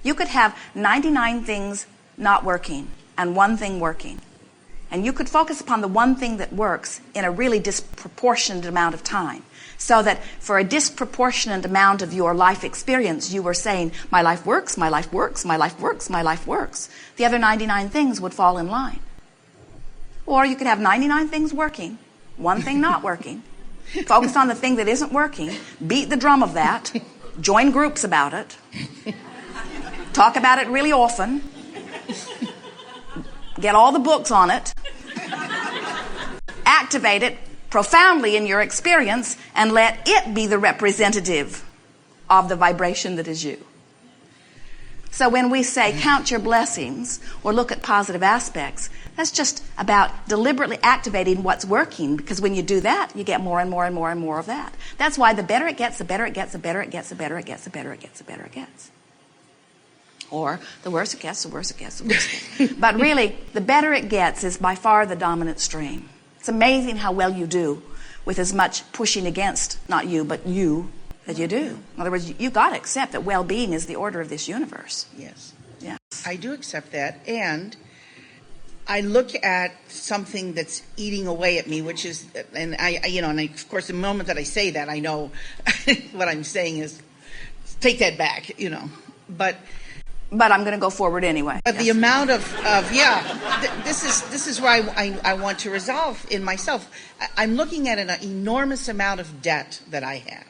You could have 99 things not working and one thing working. And you could focus upon the one thing that works in a really disproportionate amount of time. So that for a disproportionate amount of your life experience, you were saying, my life works, my life works, my life works, my life works. The other 99 things would fall in line. Or you could have 99 things working, one thing not working. Focus on the thing that isn't working. Beat the drum of that. Join groups about it. Talk about it really often. Get all the books on it. Activate it profoundly in your experience and let it be the representative of the vibration that is you. So when we say count your blessings or look at positive aspects, that's just about deliberately activating what's working, because when you do that, you get more and more and more and more of that. That's why the better it gets, the better it gets, the better it gets, the better it gets, the better it gets, the better it gets. Or the worse it gets, the worse it gets, the worse it gets. But really, the better it gets is by far the dominant stream. It's amazing how well you do with as much pushing against, not you, but you, that you do. In other words, you've got to accept that well-being is the order of this universe. Yes. Yeah. I do accept that, and I look at something that's eating away at me, which is, and of course, the moment that I say that, I know what I'm saying is, take that back, But I'm going to go forward anyway. But yes. The amount this is where I want to resolve in myself. I'm looking at an enormous amount of debt that I have.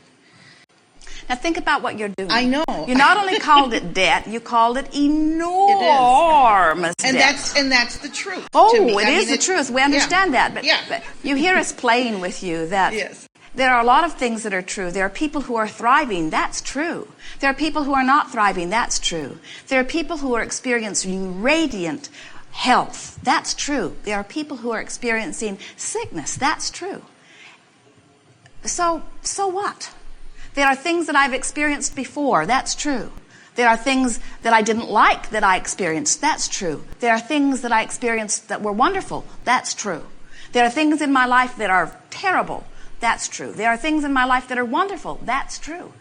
Now think about what you're doing. I know. You not only called it debt, you called it enormous debt. And that's the truth. Oh, to me. it is the truth. We understand that. But you hear us playing with you that yes. There are a lot of things that are true. There are people who are thriving. That's true. There are people who are not thriving. That's true. There are people who are experiencing radiant health. That's true. There are people who are experiencing sickness. That's true. So what? There are things that I've experienced before. That's true. There are things that I didn't like that I experienced. That's true. There are things that I experienced that were wonderful. That's true. There are things in my life that are terrible. That's true. There are things in my life that are wonderful. That's true.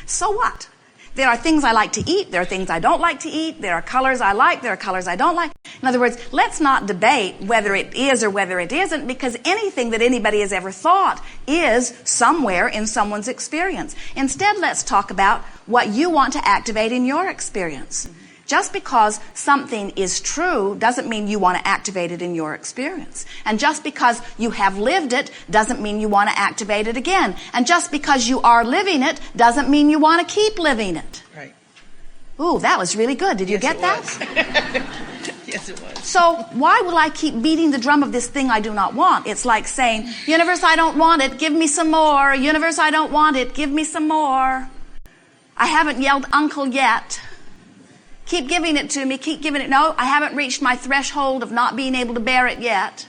So what? There are things I like to eat. There are things I don't like to eat. There are colors I like. There are colors I don't like. In other words, let's not debate whether it is or whether it isn't, because anything that anybody has ever thought is somewhere in someone's experience. Instead, let's talk about what you want to activate in your experience. Just because something is true doesn't mean you want to activate it in your experience. And just because you have lived it doesn't mean you want to activate it again. And just because you are living it doesn't mean you want to keep living it. Right. Ooh, that was really good. Did you get that? Yes, it was. So why will I keep beating the drum of this thing I do not want? It's like saying, universe, I don't want it. Give me some more. Universe, I don't want it. Give me some more. I haven't yelled uncle yet. Keep giving it to me. Keep giving it. No, I haven't reached my threshold of not being able to bear it yet.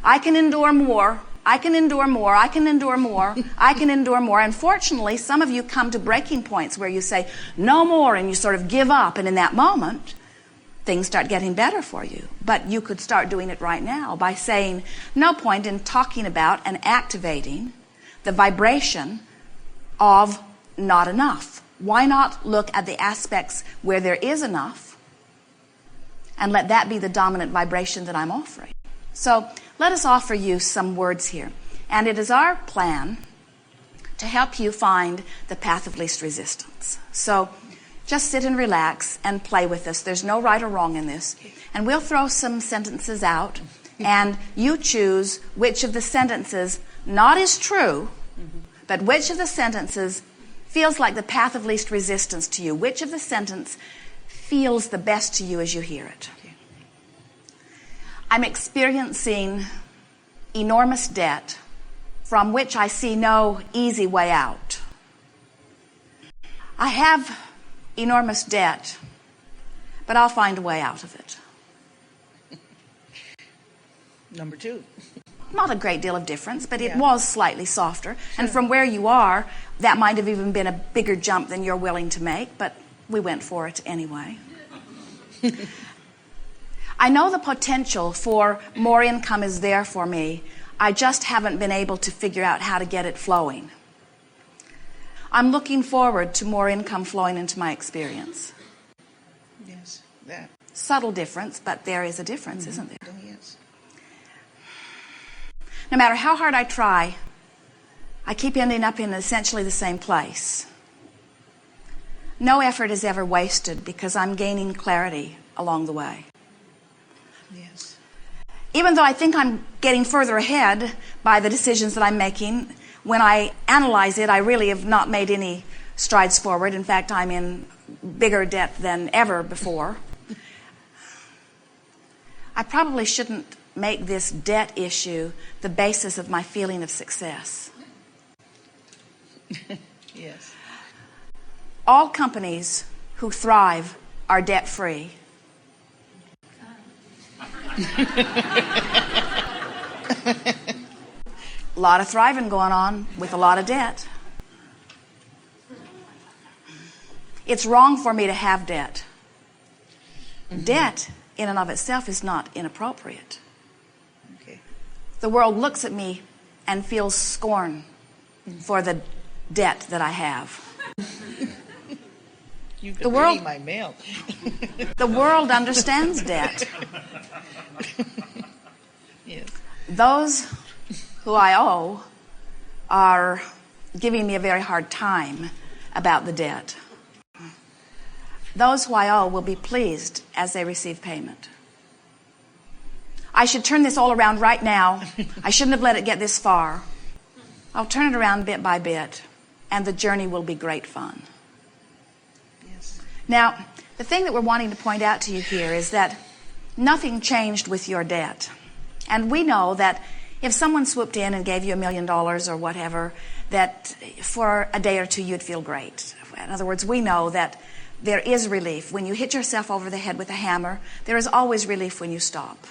I can endure more. I can endure more. I can endure more. I can endure more. Unfortunately, some of you come to breaking points where you say, no more, and you sort of give up. And in that moment, things start getting better for you. But you could start doing it right now by saying, no point in talking about and activating the vibration of not enough. Why not look at the aspects where there is enough and let that be the dominant vibration that I'm offering? So let us offer you some words here. And it is our plan to help you find the path of least resistance. So just sit and relax and play with us. There's no right or wrong in this. And we'll throw some sentences out, and you choose which of the sentences not is true, but which of the sentences feels like the path of least resistance to you. Which of the sentence feels the best to you as you hear it? I'm experiencing enormous debt from which I see no easy way out. I have enormous debt, but I'll find a way out of it. Number 2. Not a great deal of difference, but it was slightly softer. Sure. And from where you are, that might have even been a bigger jump than you're willing to make, but we went for it anyway. I know the potential for more income is there for me. I just haven't been able to figure out how to get it flowing. I'm looking forward to more income flowing into my experience. Yes, that. Subtle difference, but there is a difference, isn't there? Oh, yes. No matter how hard I try, I keep ending up in essentially the same place. No effort is ever wasted because I'm gaining clarity along the way. Yes. Even though I think I'm getting further ahead by the decisions that I'm making, when I analyze it, I really have not made any strides forward. In fact, I'm in bigger debt than ever before. I probably shouldn't make this debt issue the basis of my feeling of success. Yes. All companies who thrive are debt-free. A lot of thriving going on with a lot of debt. It's wrong for me to have debt. Debt in and of itself is not inappropriate. Okay. The world looks at me and feels scorn for the debt that I have. You've The been world- reading my mail. The world understands debt. Yes. Those who I owe are giving me a very hard time about the debt. Those who I owe will be pleased as they receive payment. I should turn this all around right now. I shouldn't have let it get this far. I'll turn it around bit by bit, and the journey will be great fun. Yes. Now, the thing that we're wanting to point out to you here is that nothing changed with your debt. And we know that if someone swooped in and gave you $1 million or whatever, that for a day or two you'd feel great. In other words, we know that there is relief. When you hit yourself over the head with a hammer, there is always relief when you stop.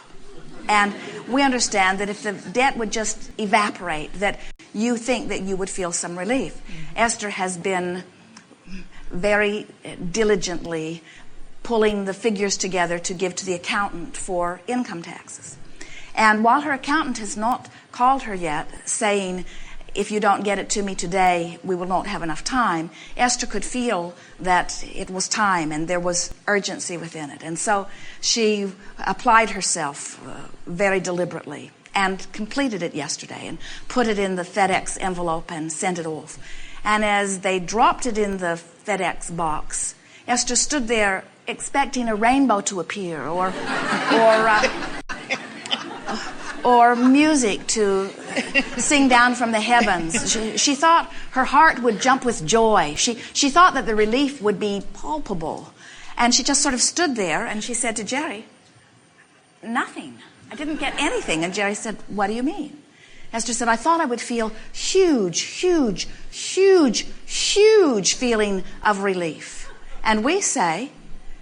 And we understand that if the debt would just evaporate, that you think that you would feel some relief. Esther has been very diligently pulling the figures together to give to the accountant for income taxes. And while her accountant has not called her yet, saying, if you don't get it to me today, we will not have enough time, Esther could feel that it was time and there was urgency within it. And so she applied herself very deliberately and completed it yesterday and put it in the FedEx envelope and sent it off. And as they dropped it in the FedEx box, Esther stood there expecting a rainbow to appear or music to sing down from the heavens. She thought her heart would jump with joy. She thought that the relief would be palpable. And she just sort of stood there and she said to Jerry, nothing. I didn't get anything. And Jerry said, what do you mean? Esther said, I thought I would feel huge feeling of relief. And we say,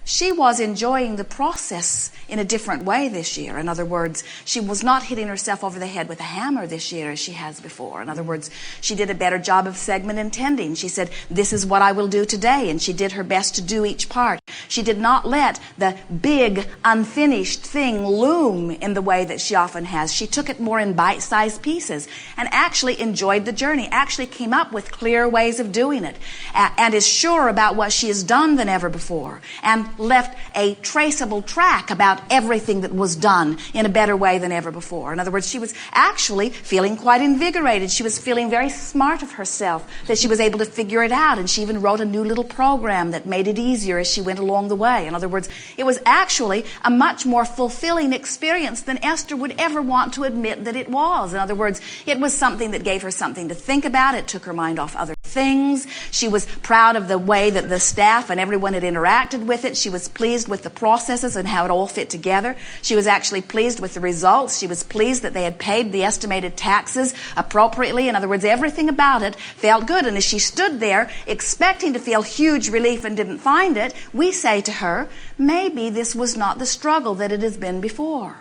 she was enjoying the process in a different way this year. In other words, she was not hitting herself over the head with a hammer this year as she has before. In other words, she did a better job of segment intending. She said, this is what I will do today, and she did her best to do each part. She did not let the big, unfinished thing loom in the way that she often has. She took it more in bite-sized pieces and actually enjoyed the journey, actually came up with clear ways of doing it, and is sure about what she has done than ever before, and left a traceable track about everything that was done in a better way than ever before. In other words, she was actually feeling quite invigorated. She was feeling very smart of herself, that she was able to figure it out, and she even wrote a new little program that made it easier as she went along the way. In other words, it was actually a much more fulfilling experience than Esther would ever want to admit that it was. In other words, it was something that gave her something to think about. It took her mind off other things. She was proud of the way that the staff and everyone had interacted with it. She was pleased with the processes and how it all fit together. She was actually pleased with the results. She was pleased that they had paid the estimated taxes appropriately. In other words, everything about it felt good. And as she stood there expecting to feel huge relief and didn't find it, we say to her, maybe this was not the struggle that it has been before.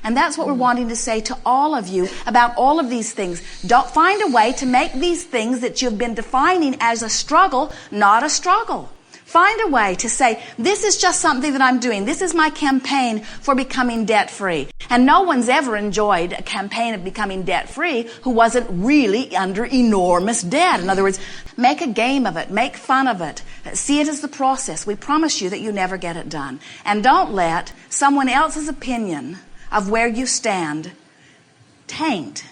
And that's what we're wanting to say to all of you about all of these things. Don't find a way to make these things that you've been defining as a struggle not a struggle. Find a way to say, this is just something that I'm doing. This is my campaign for becoming debt-free. And no one's ever enjoyed a campaign of becoming debt-free who wasn't really under enormous debt. In other words, make a game of it. Make fun of it. See it as the process. We promise you that you never get it done. And don't let someone else's opinion of where you stand taint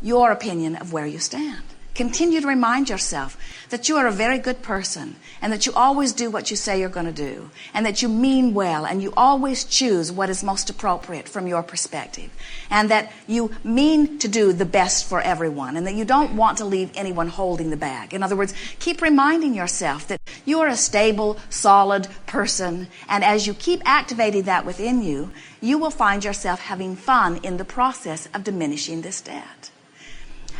your opinion of where you stand. Continue to remind yourself that you are a very good person and that you always do what you say you're going to do and that you mean well and you always choose what is most appropriate from your perspective and that you mean to do the best for everyone and that you don't want to leave anyone holding the bag. In other words, keep reminding yourself that you are a stable, solid person, and as you keep activating that within you, you will find yourself having fun in the process of diminishing this debt.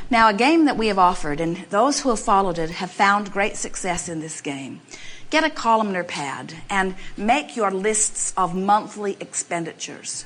Now, a game that we have offered, and those who have followed it have found great success in this game. Get a columnar pad and make your lists of monthly expenditures,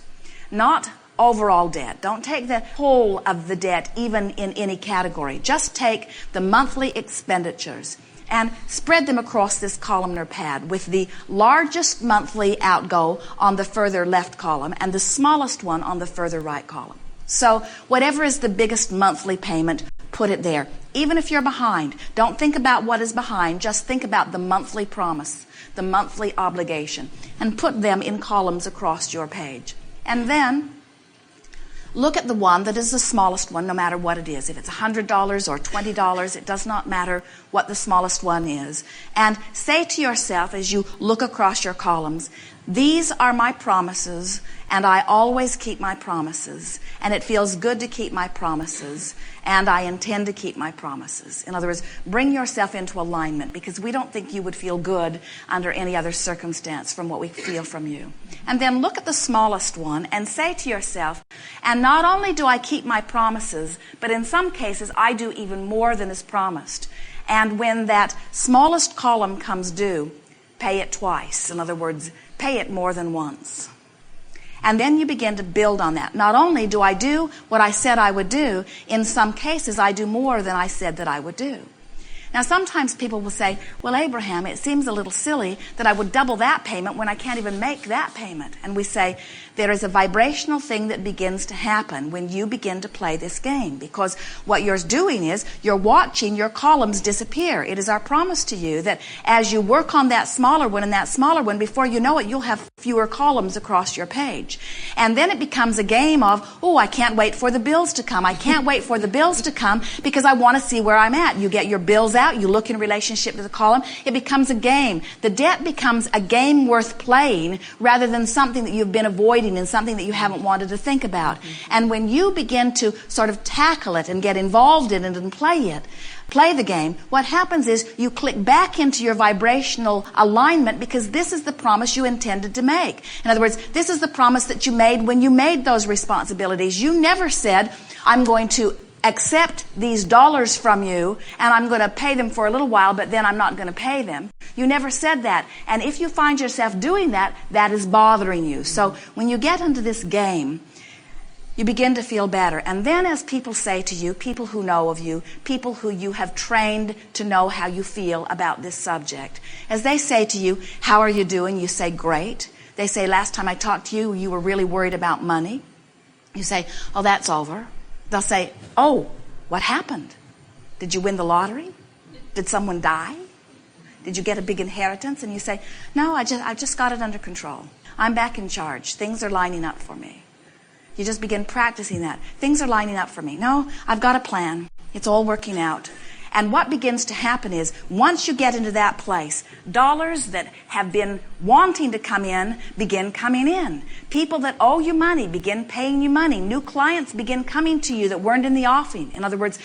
not overall debt. Don't take the whole of the debt, even in any category. Just take the monthly expenditures and spread them across this columnar pad with the largest monthly outgo on the further left column and the smallest one on the further right column. So whatever is the biggest monthly payment, put it there. Even if you're behind, don't think about what is behind. Just think about the monthly promise, the monthly obligation, and put them in columns across your page. And then look at the one that is the smallest one, no matter what it is. If it's $100 or $20, it does not matter what the smallest one is. And say to yourself as you look across your columns, these are my promises, and I always keep my promises, and it feels good to keep my promises, and I intend to keep my promises. In other words, bring yourself into alignment, because we don't think you would feel good under any other circumstance from what we feel from you. And then look at the smallest one and say to yourself, and not only do I keep my promises, but in some cases I do even more than is promised. And when that smallest column comes due, pay it twice. In other words, pay it more than once. And then you begin to build on that. Not only do I do what I said I would do, in some cases I do more than I said that I would do. Now sometimes people will say, well, Abraham, it seems a little silly that I would double that payment when I can't even make that payment. And we say, there is a vibrational thing that begins to happen when you begin to play this game, because what you're doing is you're watching your columns disappear. It is our promise to you that as you work on that smaller one and that smaller one, before you know it, you'll have fewer columns across your page. And then it becomes a game of, oh, I can't wait for the bills to come. I can't wait for the bills to come because I want to see where I'm at. You get your bills out, you look in relationship to the column, it becomes a game. The debt becomes a game worth playing rather than something that you've been avoiding and something that you haven't wanted to think about. And when you begin to sort of tackle it and get involved in it and play the game, what happens is you click back into your vibrational alignment, because this is the promise you intended to make. In other words, this is the promise that you made when you made those responsibilities. You never said, I'm going to accept these dollars from you and I'm going to pay them for a little while, but then I'm not going to pay them. You never said that. And if you find yourself doing that, that is bothering you. So when you get into this game, you begin to feel better. And then as people say to you, people who know of you, people who you have trained to know how you feel about this subject, as they say to you, how are you doing? You say, great. They say, last time I talked to you, you were really worried about money. You say, oh, that's over. They'll say, oh, what happened? Did you win the lottery? Did someone die? Did you get a big inheritance? And you say, no, I just got it under control. I'm back in charge. Things are lining up for me. You just begin practicing that. Things are lining up for me. No, I've got a plan. It's all working out. And what begins to happen is, once you get into that place, dollars that have been wanting to come in begin coming in. People that owe you money begin paying you money. New clients begin coming to you that weren't in the offing. In other words,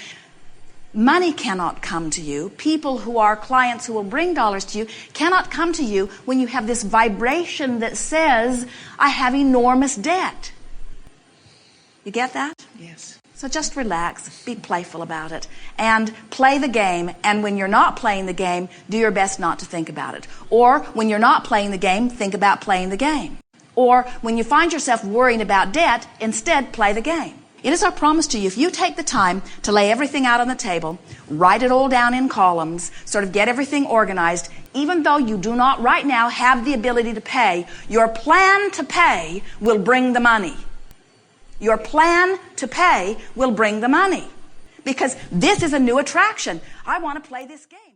money cannot come to you. People who are clients who will bring dollars to you cannot come to you when you have this vibration that says, I have enormous debt. You get that? Yes. So just relax, be playful about it, and play the game. And when you're not playing the game, do your best not to think about it. Or when you're not playing the game, think about playing the game. Or when you find yourself worrying about debt, instead play the game. It is our promise to you, if you take the time to lay everything out on the table, write it all down in columns, sort of get everything organized, even though you do not right now have the ability to pay, your plan to pay will bring the money. Your plan to pay will bring the money. Because this is a new attraction. I want to play this game.